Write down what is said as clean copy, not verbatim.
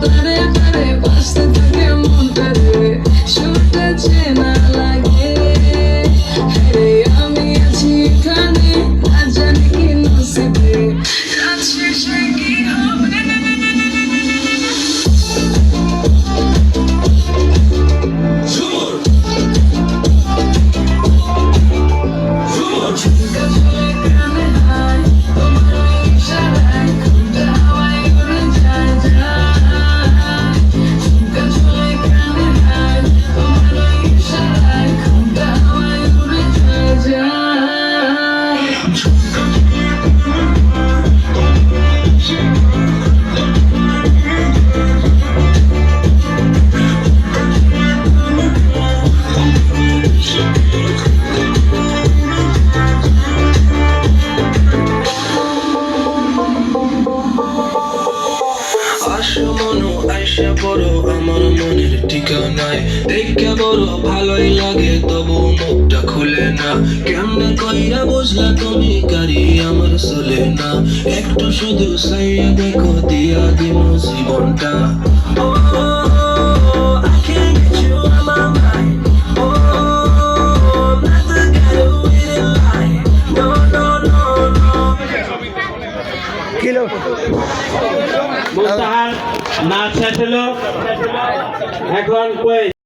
তারে তারে বাঁচতে থাকে মনটা রে সুরটা চেনা লাগে রে আমি আছি এখানে না জানি কি নসিবে রাত শেষে কি হবে আইসা বড় আমার মনের ঠিকানায় দেখে বড় ভালোই লাগে তবু মুখটা খুলে না কেমনে কইরা বুঝলা তুমি গাড়ি আমার চলে না একটু শুধু চাইয়া দেখো দিয়া দিব জীবনটা মুস্তাহার নাচ শেষ হলো এখন কই